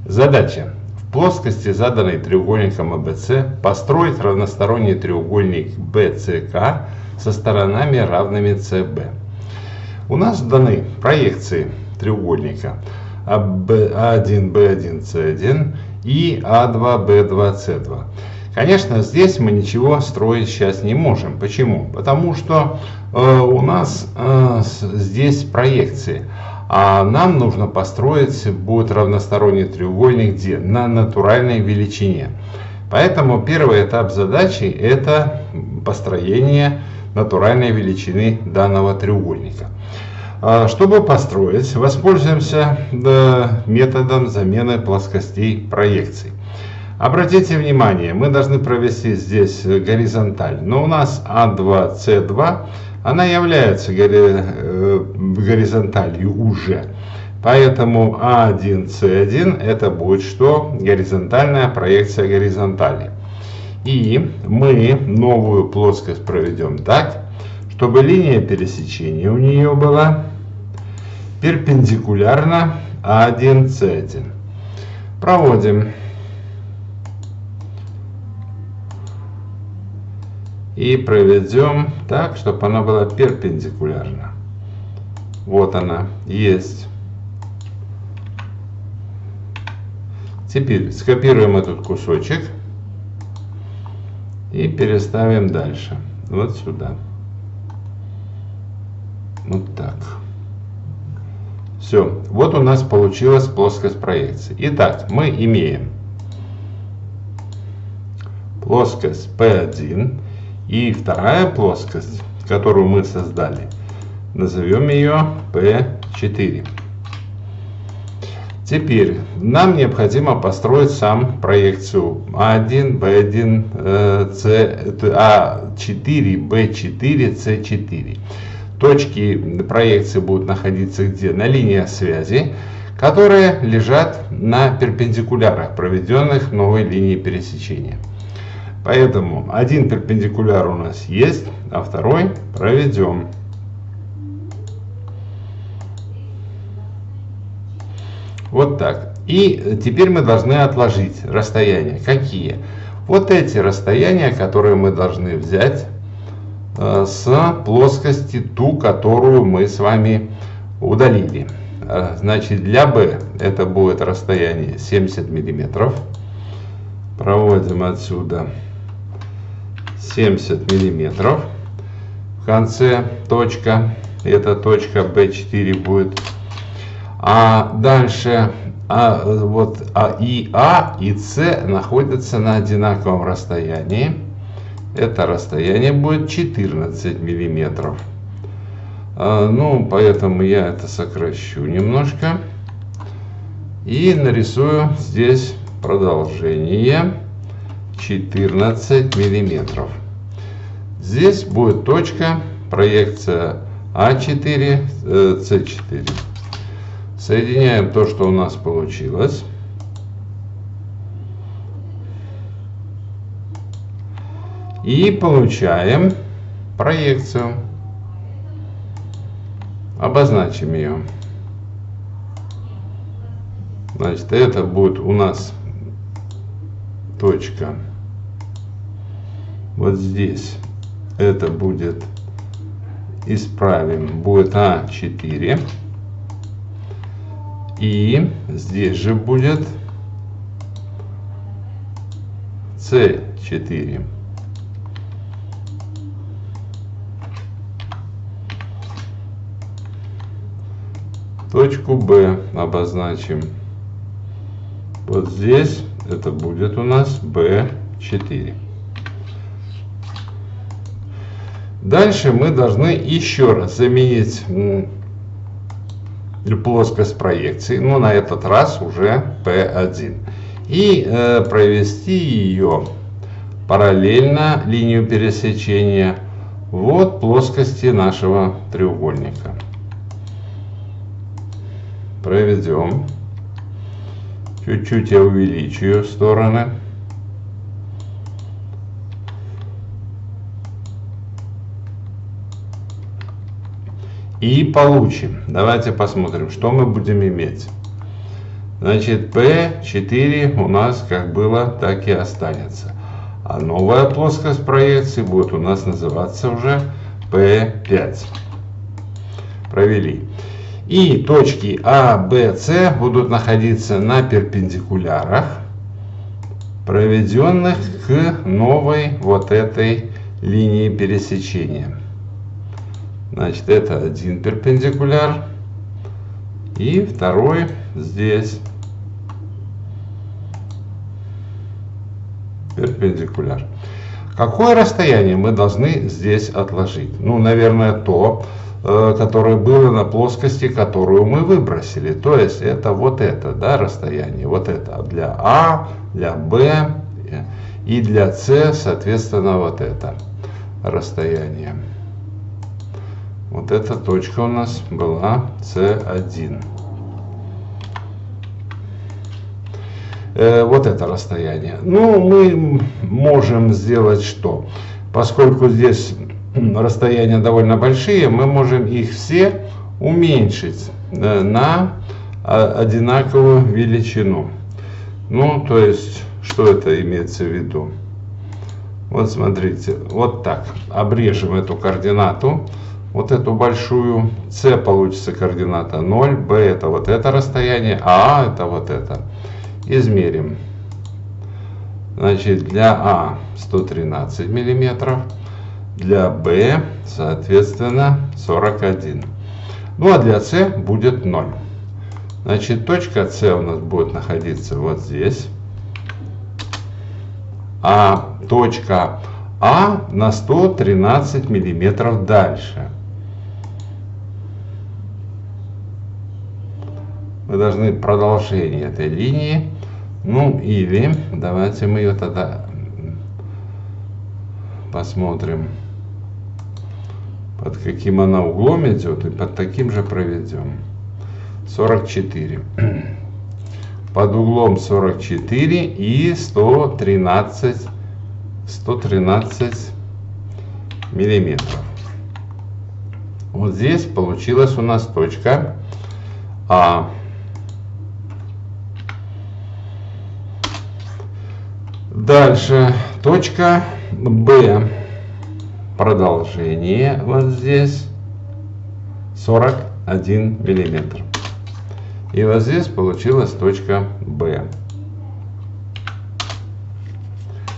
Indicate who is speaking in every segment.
Speaker 1: Задача. В плоскости, заданной треугольником АБС, построить равносторонний треугольник BCK со сторонами, равными CB. У нас даны проекции треугольника А1, B1, C1 и А2, B2, C2. Конечно, здесь мы ничего строить сейчас не можем. Почему? Потому что у нас здесь проекции. А нам нужно построить будет равносторонний треугольник где? На натуральной величине. Поэтому первый этап задачи — это построение натуральной величины данного треугольника. Чтобы построить, воспользуемся методом замены плоскостей проекций. Обратите внимание, мы должны провести здесь горизонталь, но у нас А2, С2, она является горизонталью уже. Поэтому А1, С1 это будет что? Горизонтальная проекция горизонтали. И мы новую плоскость проведем так, чтобы линия пересечения у нее была перпендикулярна А1, С1. Проводим. И проведем так, чтобы она была перпендикулярна. Вот она, есть. Теперь скопируем этот кусочек и переставим дальше. Вот сюда. Вот так. Все. Вот у нас получилась плоскость проекции. Итак, мы имеем плоскость P1. И вторая плоскость, которую мы создали, назовем ее P4. Теперь нам необходимо построить сам проекцию А1, B1, А4, B4, C4. Точки проекции будут находиться где? На линиях связи, которые лежат на перпендикулярах, проведенных новой линии пересечения. Поэтому один перпендикуляр у нас есть, а второй проведем. Вот так. И теперь мы должны отложить расстояния. Какие? Вот эти расстояния, которые мы должны взять с плоскости, ту, которую мы с вами удалили. Значит, для B это будет расстояние 70 миллиметров. Проводим отсюда 70 миллиметров. В конце точка, эта точка B4 будет. А дальше и А, и С находятся на одинаковом расстоянии. Это расстояние будет 14 миллиметров. Ну, поэтому я это сокращу немножко. И нарисую здесь продолжение 14 миллиметров. Здесь будет точка, проекция А4, С4. Соединяем то, что у нас получилось. И получаем проекцию. Обозначим ее. Значит, это будет у нас точка вот здесь. Это будет, исправим, будет А4. И здесь же будет С4. Точку Б обозначим. Вот здесь это будет у нас B4. Дальше мы должны еще раз заменить плоскость проекции, но на этот раз уже P1. И провести ее параллельно линию пересечения вот плоскости нашего треугольника. Проведем. Чуть-чуть я увеличу ее стороны. И получим. Давайте посмотрим, что мы будем иметь. Значит, P4 у нас как было, так и останется. А новая плоскость проекции будет у нас называться уже P5. Провели. И точки А, Б, С будут находиться на перпендикулярах, проведенных к новой вот этой линии пересечения. Значит, это один перпендикуляр и второй здесь перпендикуляр. Какое расстояние мы должны здесь отложить? Ну, наверное, то, которое было на плоскости, которую мы выбросили. То есть это вот это, да, расстояние. Вот это для А, для Б и для С, соответственно, вот это расстояние. Вот эта точка у нас была С1. Вот это расстояние. Ну, мы можем сделать что? Поскольку здесь расстояния довольно большие, мы можем их все уменьшить на одинаковую величину. Ну, то есть, что это имеется в виду? Вот смотрите, вот так. Обрежем эту координату, вот эту большую. С получится координата 0, Б это вот это расстояние, А это вот это. Измерим. Значит, для А 113 миллиметров, для Б, соответственно, 41. Ну, а для С будет 0. Значит, точка С у нас будет находиться вот здесь. А точка А на 113 миллиметров дальше. Мы должны продолжение этой линии. Ну, или давайте мы ее тогда посмотрим, под каким она углом идет, и под таким же проведем. 44. Под углом 44 и 113 миллиметров. Вот здесь получилась у нас точка А. Дальше точка Б. Продолжение вот здесь 41 миллиметр. И вот здесь получилась точка Б.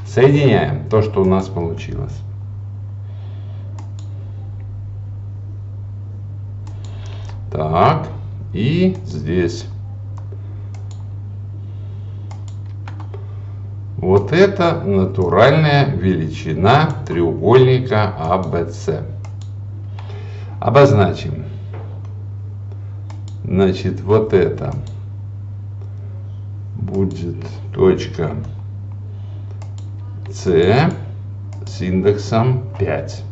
Speaker 1: Соединяем то, что у нас получилось. Так, и здесь. Вот это натуральная величина треугольника ABC. Обозначим. Значит, вот это будет точка С с индексом 5.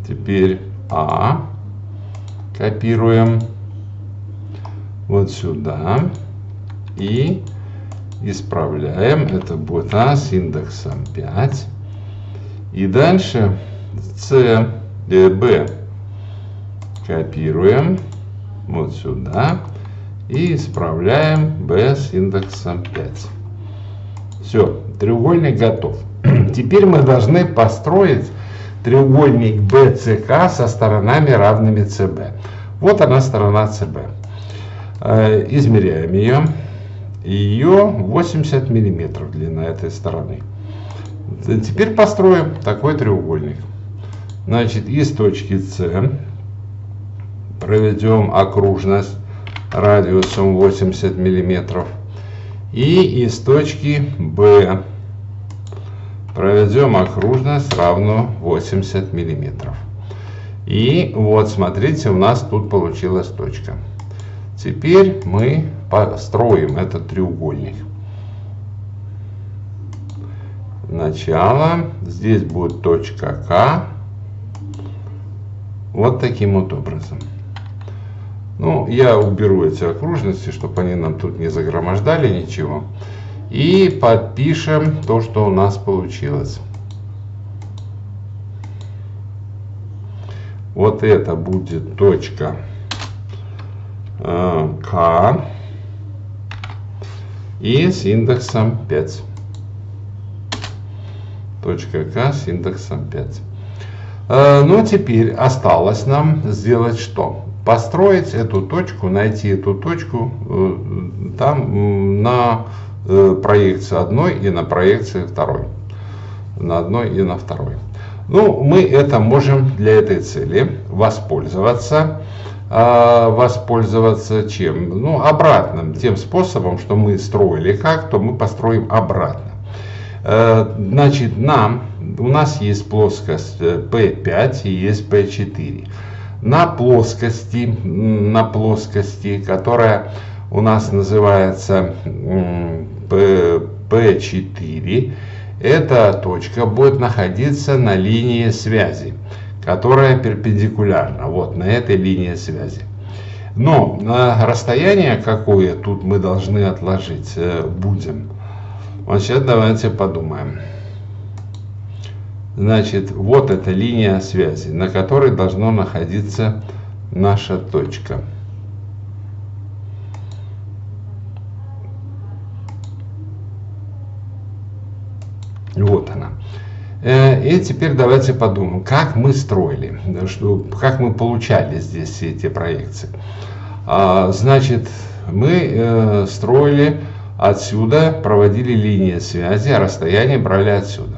Speaker 1: Теперь А копируем вот сюда и исправляем. Это будет А с индексом 5. И дальше Б копируем вот сюда и исправляем Б с индексом 5. Все, треугольник готов. Теперь мы должны построить треугольник BCK со сторонами равными CB. Вот она, сторона CB. Измеряем ее. Ее 80 миллиметров длина этой стороны. Теперь построим такой треугольник. Значит, из точки С проведем окружность радиусом 80 миллиметров. И из точки Б проведем окружность равную 80 миллиметров. И вот смотрите, у нас тут получилась точка. Теперь мы построим этот треугольник. Начало. Здесь будет точка К. Вот таким вот образом. Ну, я уберу эти окружности, чтобы они нам тут не загромождали ничего. И подпишем то, что у нас получилось. Вот это будет точка К и с индексом 5. Точка К с индексом 5. Ну, теперь осталось нам сделать что? Построить эту точку, найти эту точку там на проекции одной и на проекции второй. На одной и на второй. Ну, мы это можем для этой цели воспользоваться. Воспользоваться чем? Ну, обратным, тем способом, что мы строили как, то мы построим обратно. Значит, у нас есть плоскость P5 и есть P4. На плоскости, которая у нас называется P4, эта точка будет находиться на линии связи, которая перпендикулярна вот на этой линии связи. Но расстояние какое тут мы должны отложить будем. Вот сейчас давайте подумаем. Значит, вот эта линия связи, на которой должна находиться наша точка. Вот она. И теперь давайте подумаем, как мы строили, как мы получали здесь все эти проекции. Значит, мы строили отсюда, проводили линии связи, а расстояние брали отсюда.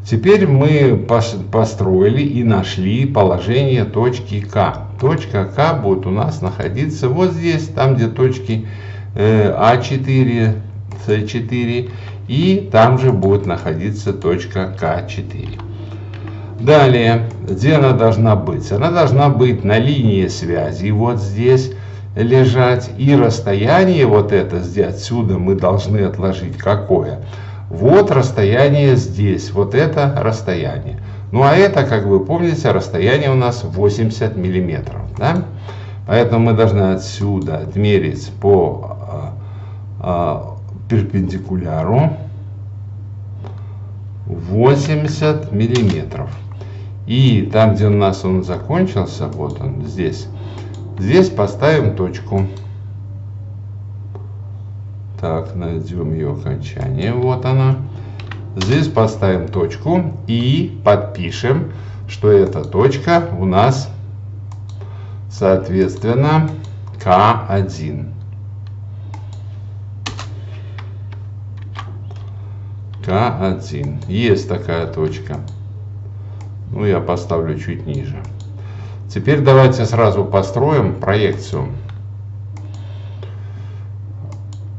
Speaker 1: Теперь мы построили и нашли положение точки К. Точка К будет у нас находиться вот здесь, там где точки А4, С4. И там же будет находиться точка К4. Далее, где она должна быть? Она должна быть на линии связи, вот здесь лежать. И расстояние вот это, здесь, отсюда мы должны отложить какое? Вот расстояние здесь, вот это расстояние. Ну а это, как вы помните, расстояние у нас 80 миллиметров. Да? Поэтому мы должны отсюда отмерить по перпендикуляру 80 миллиметров. И там, где у нас он закончился, вот он здесь, здесь поставим точку. Так, найдем ее окончание, вот она. Здесь поставим точку и подпишем, что эта точка у нас соответственно К1. К1. Есть такая точка. Ну, я поставлю чуть ниже. Теперь давайте сразу построим проекцию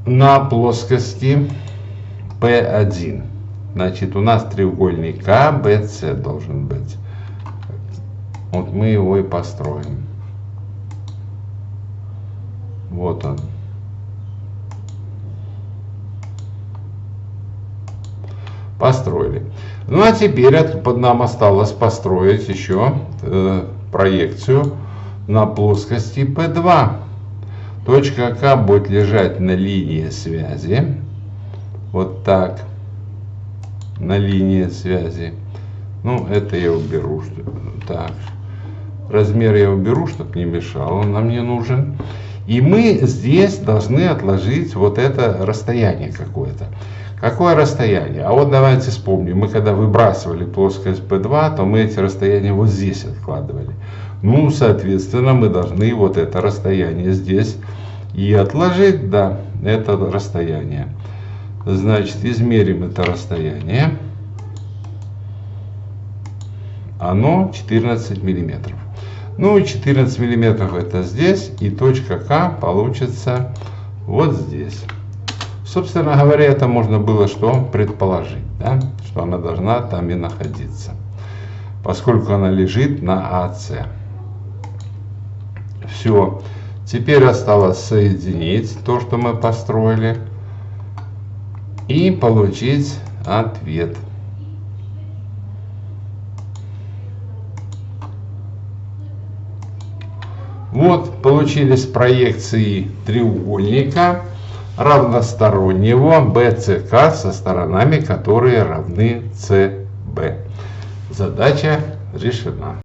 Speaker 1: на плоскости P1. Значит, у нас треугольник КБС должен быть. Вот мы его и построим. Вот он. Построили. Ну а теперь нам осталось построить еще проекцию на плоскости P2. Точка К будет лежать на линии связи. Вот так. На линии связи. Ну, это я уберу. Так. Размер я уберу, чтобы не мешал. Он нам не нужен. И мы здесь должны отложить вот это расстояние какое-то. Какое расстояние? А вот давайте вспомним. Мы когда выбрасывали плоскость P2, то мы эти расстояния вот здесь откладывали. Ну, соответственно, мы должны вот это расстояние здесь и отложить, да, это расстояние. Значит, измерим это расстояние. Оно 14 миллиметров. Ну и 14 миллиметров это здесь, и точка К получится вот здесь. Собственно говоря, это можно было что предположить, да? Что она должна там и находиться, поскольку она лежит на АС. Все. Теперь осталось соединить то, что мы построили, и получить ответ. Вот получились проекции треугольника равностороннего BCK со сторонами, которые равны CB. Задача решена.